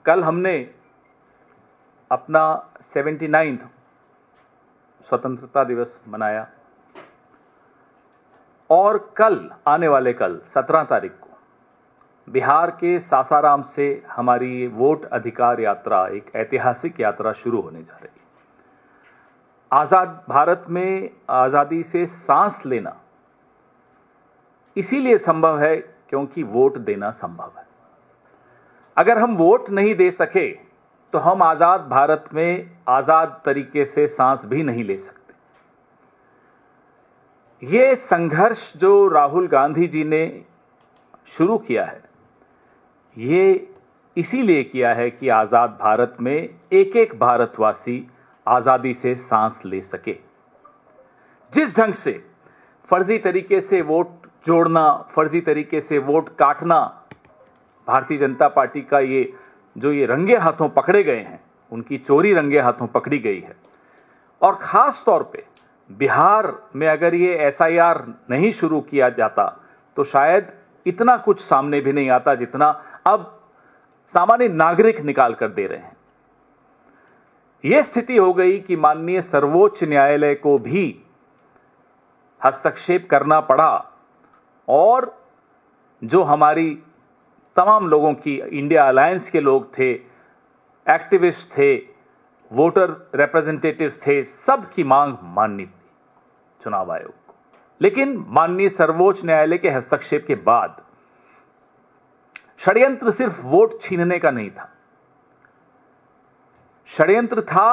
कल हमने अपना 79वां स्वतंत्रता दिवस मनाया और कल आने वाले कल 17 तारीख को बिहार के सासाराम से हमारी वोट अधिकार यात्रा, एक ऐतिहासिक यात्रा शुरू होने जा रही है। आजाद भारत में आजादी से सांस लेना इसीलिए संभव है क्योंकि वोट देना संभव है। अगर हम वोट नहीं दे सके तो हम आजाद भारत में आजाद तरीके से सांस भी नहीं ले सकते। ये संघर्ष जो राहुल गांधी जी ने शुरू किया है, ये इसीलिए किया है कि आजाद भारत में एक एक भारतवासी आजादी से सांस ले सके। जिस ढंग से फर्जी तरीके से वोट जोड़ना, फर्जी तरीके से वोट काटना, भारतीय जनता पार्टी का ये रंगे हाथों पकड़े गए हैं, उनकी चोरी रंगे हाथों पकड़ी गई है। और खास तौर पे बिहार में अगर ये एसआईआर नहीं शुरू किया जाता तो शायद इतना कुछ सामने भी नहीं आता जितना अब सामान्य नागरिक निकाल कर दे रहे हैं। यह स्थिति हो गई कि माननीय सर्वोच्च न्यायालय को भी हस्तक्षेप करना पड़ा और जो हमारी तमाम लोगों की, इंडिया अलायंस के लोग थे, एक्टिविस्ट थे, वोटर रिप्रेजेंटेटिव्स थे, सबकी मांग माननी पड़ी चुनाव आयोग को। लेकिन माननीय सर्वोच्च न्यायालय के हस्तक्षेप के बाद षड्यंत्र सिर्फ वोट छीनने का नहीं था, षड्यंत्र था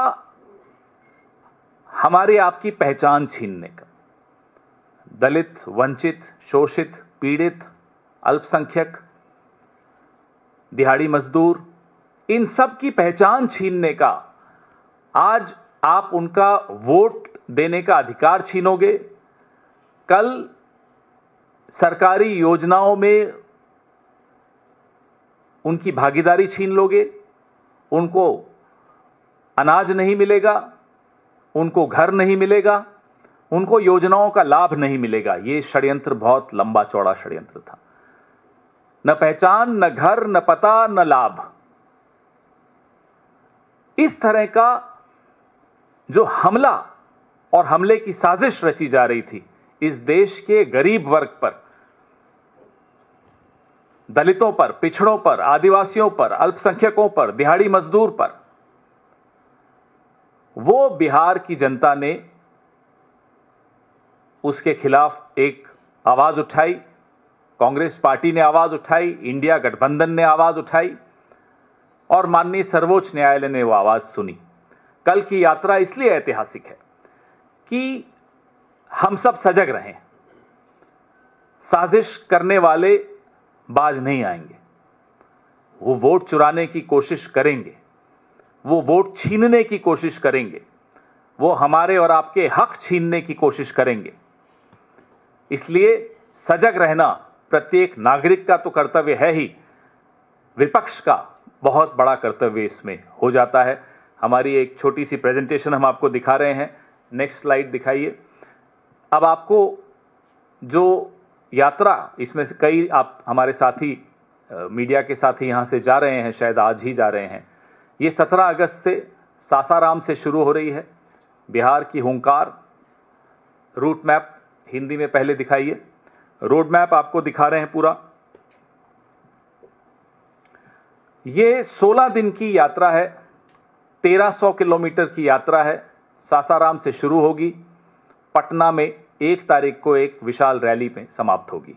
हमारी आपकी पहचान छीनने का। दलित, वंचित, शोषित, पीड़ित, अल्पसंख्यक, दिहाड़ी मजदूर, इन सब की पहचान छीनने का। आज आप उनका वोट देने का अधिकार छीनोगे, कल सरकारी योजनाओं में उनकी भागीदारी छीन लोगे, उनको अनाज नहीं मिलेगा, उनको घर नहीं मिलेगा, उनको योजनाओं का लाभ नहीं मिलेगा। यह षड्यंत्र बहुत लंबा चौड़ा षड्यंत्र था। न पहचान, न घर, न पता, न लाभ। इस तरह का जो हमला और हमले की साजिश रची जा रही थी इस देश के गरीब वर्ग पर, दलितों पर, पिछड़ों पर, आदिवासियों पर, अल्पसंख्यकों पर, दिहाड़ी मजदूर पर, वो बिहार की जनता ने उसके खिलाफ एक आवाज उठाई। कांग्रेस पार्टी ने आवाज उठाई, इंडिया गठबंधन ने आवाज उठाई और माननीय सर्वोच्च न्यायालय ने वो आवाज सुनी। कल की यात्रा इसलिए ऐतिहासिक है कि हम सब सजग रहें। साजिश करने वाले बाज नहीं आएंगे, वो वोट चुराने की कोशिश करेंगे, वो वोट छीनने की कोशिश करेंगे, वो हमारे और आपके हक छीनने की कोशिश करेंगे। इसलिए सजग रहना प्रत्येक नागरिक का तो कर्तव्य है ही, विपक्ष का बहुत बड़ा कर्तव्य इसमें हो जाता है। हमारी एक छोटी सी प्रेजेंटेशन हम आपको दिखा रहे हैं। नेक्स्ट स्लाइड दिखाइए। अब आपको जो यात्रा, इसमें से कई आप हमारे साथी, मीडिया के साथी यहां से जा रहे हैं, शायद आज ही जा रहे हैं। ये 17 अगस्त से सासाराम से शुरू हो रही है। बिहार की हुंकार, रूट मैप हिंदी में पहले दिखाइए। रोड मैप आपको दिखा रहे हैं पूरा। ये 16 दिन की यात्रा है, 1300 किलोमीटर की यात्रा है। सासाराम से शुरू होगी, पटना में 1 तारीख को एक विशाल रैली में समाप्त होगी।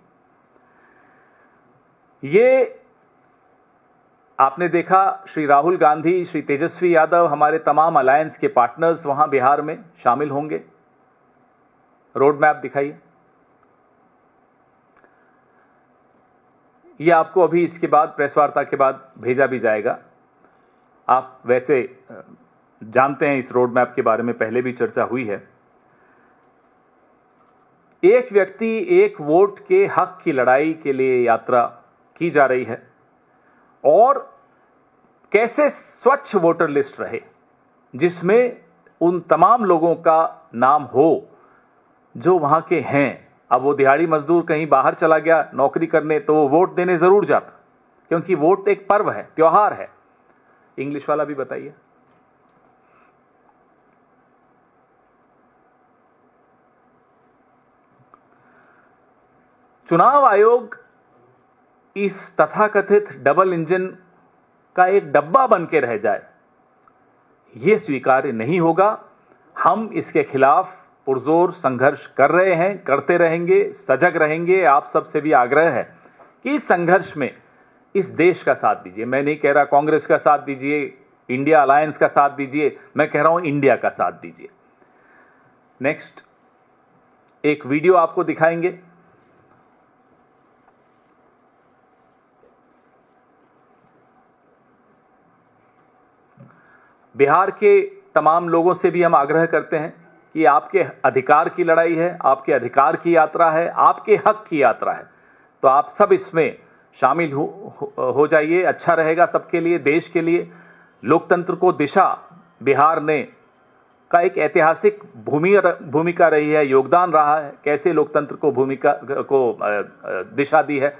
ये आपने देखा, श्री राहुल गांधी, श्री तेजस्वी यादव, हमारे तमाम अलायंस के पार्टनर्स वहां बिहार में शामिल होंगे। रोड मैप दिखाइए। यह आपको अभी इसके बाद प्रेस वार्ता के बाद भेजा भी जाएगा। आप वैसे जानते हैं इस रोड मैप के बारे में, पहले भी चर्चा हुई है। एक व्यक्ति एक वोट के हक की लड़ाई के लिए यात्रा की जा रही है और कैसे स्वच्छ वोटर लिस्ट रहे जिसमें उन तमाम लोगों का नाम हो जो वहां के हैं। अब वो दिहाड़ी मजदूर कहीं बाहर चला गया नौकरी करने तो वो वोट देने जरूर जाता, क्योंकि वोट एक पर्व है, त्योहार है। इंग्लिश वाला भी बताइए। चुनाव आयोग इस तथाकथित डबल इंजन का एक डब्बा बन के रह जाए, यह स्वीकार्य नहीं होगा। हम इसके खिलाफ पुरजोर संघर्ष कर रहे हैं, करते रहेंगे, सजग रहेंगे। आप सबसे भी आग्रह है कि इस संघर्ष में इस देश का साथ दीजिए। मैं नहीं कह रहा कांग्रेस का साथ दीजिए, इंडिया अलायंस का साथ दीजिए, मैं कह रहा हूं इंडिया का साथ दीजिए। नेक्स्ट एक वीडियो आपको दिखाएंगे। बिहार के तमाम लोगों से भी हम आग्रह करते हैं कि आपके अधिकार की लड़ाई है, आपके अधिकार की यात्रा है, आपके हक की यात्रा है, तो आप सब इसमें शामिल हो जाइए। अच्छा रहेगा सबके लिए, देश के लिए। लोकतंत्र को दिशा बिहार ने का एक ऐतिहासिक भूमिका रही है, योगदान रहा है, कैसे लोकतंत्र को दिशा दी है।